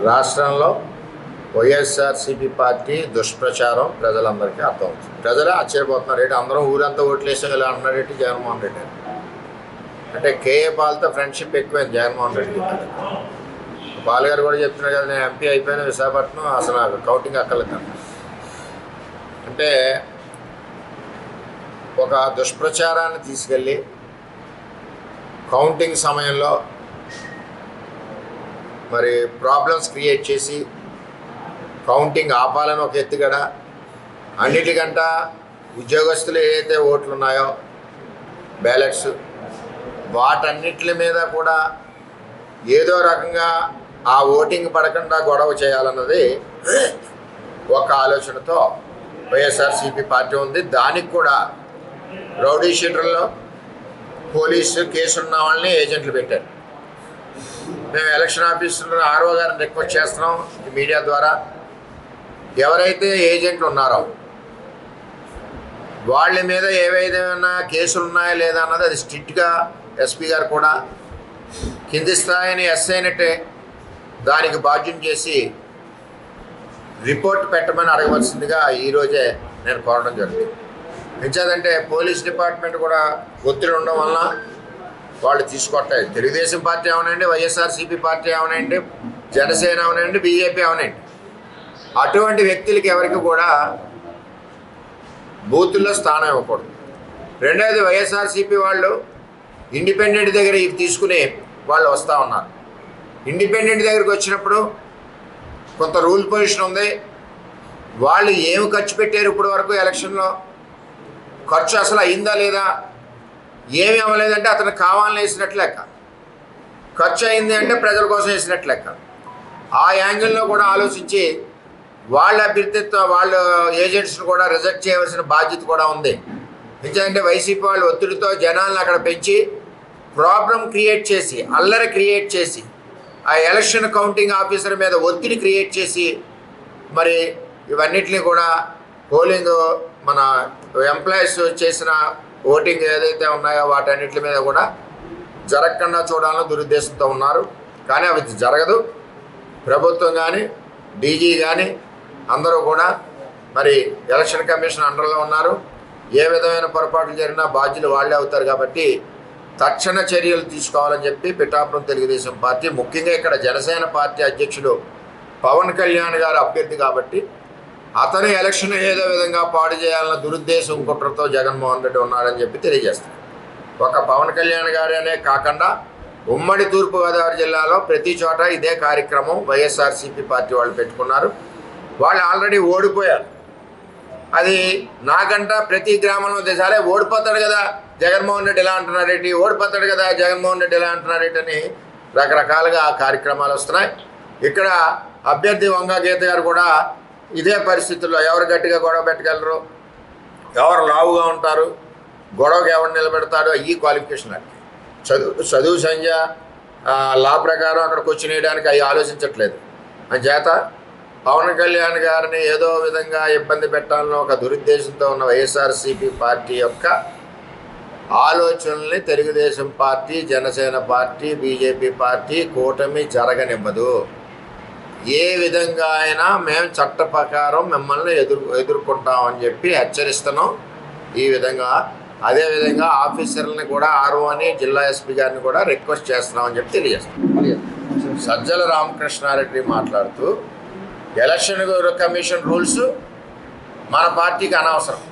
రాష్ట్రంలో వైఎస్ఆర్సీపీ పార్టీ దుష్ప్రచారం ప్రజలందరికీ అర్థమవుతుంది. ప్రజలే ఆశ్చర్యపోతున్నారు. ఏంటి అందరం ఊరంతా ఓట్లేసే ఇలా అన్నారేంటి జగన్మోహన్ రెడ్డి అంటే కేఏ పాల్తో ఫ్రెండ్షిప్ ఎక్కువైంది జగన్మోహన్ రెడ్డి. పాల్ గారు కూడా చెప్తున్నారు కదా, నేను ఎంపీ అయిపోయిన విశాఖపట్నం అసలు నాకు కౌంటింగ్ అక్కర్లేదు అంటే ఒక దుష్ప్రచారాన్ని తీసుకెళ్ళి కౌంటింగ్ సమయంలో మరి ప్రాబ్లమ్స్ క్రియేట్ చేసి కౌంటింగ్ ఆపాలని ఒక ఎత్తుగడ, అన్నిటికంట ఉద్యోగస్తులు ఏదైతే ఓట్లు ఉన్నాయో బ్యాలెట్స్ వాటన్నిటి మీద కూడా ఏదో రకంగా ఆ ఓటింగ్ పడకుండా గొడవ చేయాలన్నది ఒక ఆలోచనతో వైఎస్ఆర్సీపీ పార్టీ ఉంది. దానికి కూడా రౌడీ షీటర్లో పోలీసు కేసు ఉన్న వాళ్ళని ఏజెంట్లు పెట్టారు. మేము ఎలక్షన్ ఆఫీసర్ ఆర్ఓ గారిని రిక్వెస్ట్ చేస్తున్నాం మీడియా ద్వారా, ఎవరైతే ఏజెంట్లు ఉన్నారో వాళ్ళ మీద ఏవైనా కేసులు ఉన్నాయా లేదా అన్నది అది స్ట్రిక్ట్గా ఎస్పీ గారు కూడా కింది స్థాయిని ఎస్ఐనట్టే దానికి బాధ్యం చేసి రిపోర్ట్ పెట్టమని అడగవలసిందిగా ఈరోజే నేను కోరడం జరిగింది. ఎంచేదంటే పోలీస్ డిపార్ట్మెంట్ కూడా ఒత్తిడి ఉండడం వలన వాళ్ళు తీసుకొట్టాయి. తెలుగుదేశం పార్టీ అవనండి, వైఎస్ఆర్సీపీ పార్టీ అవనండి, జనసేన అవనండి, బీజేపీ అవనండి, అటువంటి వ్యక్తులకి ఎవరికి కూడా బూతుల్లో స్థానం ఇవ్వకూడదు. రెండవది వైఎస్ఆర్సీపీ వాళ్ళు ఇండిపెండెంట్ దగ్గర ఇవి తీసుకుని వాళ్ళు వస్తూ ఉన్నారు. ఇండిపెండెంట్ దగ్గరికి వచ్చినప్పుడు కొంత రూల్ పొజిషన్ ఉంది. వాళ్ళు ఏమి ఖర్చు పెట్టారు ఇప్పటి వరకు ఎలక్షన్లో, ఖర్చు అసలు అయిందా లేదా, ఏమి అవ్వలేదంటే అతను కావాలని వేసినట్లు లెక్క, ఖర్చు అయింది అంటే ప్రజల కోసం వేసినట్లు లెక్క. ఆ యాంగిల్లో కూడా ఆలోచించి వాళ్ళ అభ్యర్థిత్వ వాళ్ళ ఏజెంట్స్ని కూడా రిజెక్ట్ చేయవలసిన బాధ్యత కూడా ఉంది. ఎందుకంటే వైసీపీ వాళ్ళు ఒత్తిడితో జనాలను అక్కడ పెంచి ప్రాబ్లం క్రియేట్ చేసి అల్లరి క్రియేట్ చేసి ఆ ఎలక్షన్ కౌంటింగ్ ఆఫీసర్ మీద ఒత్తిడి క్రియేట్ చేసి మరి ఇవన్నిటిని కూడా పోలింగ్ మన ఎంప్లాయీస్ చేసిన ఓటింగ్ ఏదైతే ఉన్నాయో వాటన్నిటి మీద కూడా జరగకుండా చూడాలని దురుద్దేశంతో ఉన్నారు. కానీ అవి జరగదు. ప్రభుత్వం కానీ డీజీ కానీ అందరూ కూడా మరి ఎలక్షన్ కమిషన్ అండర్లో ఉన్నారు. ఏ విధమైన పొరపాట్లు జరిగినా బాధ్యులు వాళ్ళే అవుతారు. కాబట్టి తక్షణ చర్యలు తీసుకోవాలని చెప్పి పిఠాపురం తెలుగుదేశం పార్టీ, ముఖ్యంగా ఇక్కడ జనసేన పార్టీ అధ్యక్షుడు పవన్ కళ్యాణ్ గారు అభ్యర్థి కాబట్టి అతను ఎలక్షన్ ఏదో విధంగా పాడు చేయాలన్న దురుద్దేశం కుట్రతో జగన్మోహన్ రెడ్డి ఉన్నాడని చెప్పి తెలియజేస్తారు. ఒక పవన్ కళ్యాణ్ గారనే కాకుండా ఉమ్మడి తూర్పుగోదావరి జిల్లాలో ప్రతి చోట ఇదే కార్యక్రమం వైఎస్ఆర్సీపీ పార్టీ వాళ్ళు పెట్టుకున్నారు. వాళ్ళు ఆల్రెడీ ఓడిపోయారు. అది నాకంట ప్రతి గ్రామంలో దేశాలే ఓడిపోతాడు కదా జగన్మోహన్ రెడ్డి ఇలా అంటున్నారేంటి, ఓడిపోతాడు కదా జగన్మోహన్ రెడ్డి ఇలా అంటున్నారేంటి అని రకరకాలుగా కార్యక్రమాలు వస్తున్నాయి. ఇక్కడ అభ్యర్థి వంగా గీత గారు కూడా ఇదే పరిస్థితుల్లో ఎవరు గట్టిగా గొడవ పెట్టగలరు, ఎవరు లావుగా ఉంటారు, గొడవకి ఎవరు నిలబెడతాడు, ఈ క్వాలిఫికేషన్ అంటే చదువు సంధ్య లా ప్రకారం అక్కడ క్వశ్చన్ వేయడానికి అవి ఆలోచించట్లేదు. చేత పవన్ కళ్యాణ్ గారిని ఏదో విధంగా ఇబ్బంది పెట్టాలని ఒక దురుద్దేశంతో ఉన్న వైఎస్ఆర్సీపీ పార్టీ యొక్క ఆలోచనల్ని Telugu Desam party, Janasena party, BJP party కూటమి జరగనివ్వదు. ఏ విధంగా అయినా మేము చట్ట ప్రకారం మిమ్మల్ని ఎదుర్కొంటామని చెప్పి హెచ్చరిస్తున్నాం. ఈ విధంగా అదేవిధంగా ఆఫీసర్లని కూడా ఆర్ఓని జిల్లా ఎస్పీ గారిని కూడా రిక్వెస్ట్ చేస్తున్నామని చెప్పి తెలియజేస్తాం. సజ్జల రామకృష్ణారెడ్డి మాట్లాడుతూ ఎలక్షన్ కమిషన్ రూల్స్ మన పార్టీకి అనవసరం,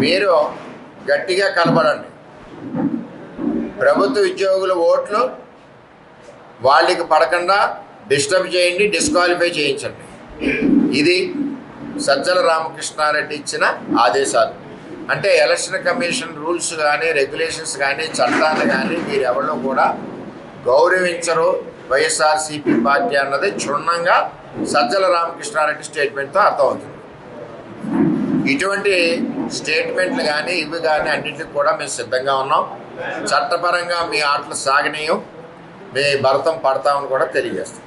మీరు గట్టిగా కలపడండి, ప్రభుత్వ ఉద్యోగుల ఓట్లు వాళ్ళకి పడకుండా డిస్టర్బ్ చేయండి, డిస్క్వాలిఫై చేయించండి. ఇది సజ్జల రామకృష్ణారెడ్డి ఇచ్చిన ఆదేశాలు. అంటే ఎలక్షన్ కమిషన్ రూల్స్ కానీ రెగ్యులేషన్స్ కానీ చట్టాలు కానీ వీరెవరో కూడా గౌరవించరు వైఎస్ఆర్సీపీ పార్టీ అన్నది క్షుణ్ణంగా సజ్జల రామకృష్ణారెడ్డి స్టేట్మెంట్తో అర్థమవుతుంది. ఇటువంటి స్టేట్మెంట్లు కానీ ఇవి కానీ అన్నింటికి కూడా మేము సిద్ధంగా ఉన్నాం. చట్టపరంగా మీ ఆటలు సాగనీయం, మీ భరతం పడతామని కూడా తెలియజేస్తాం.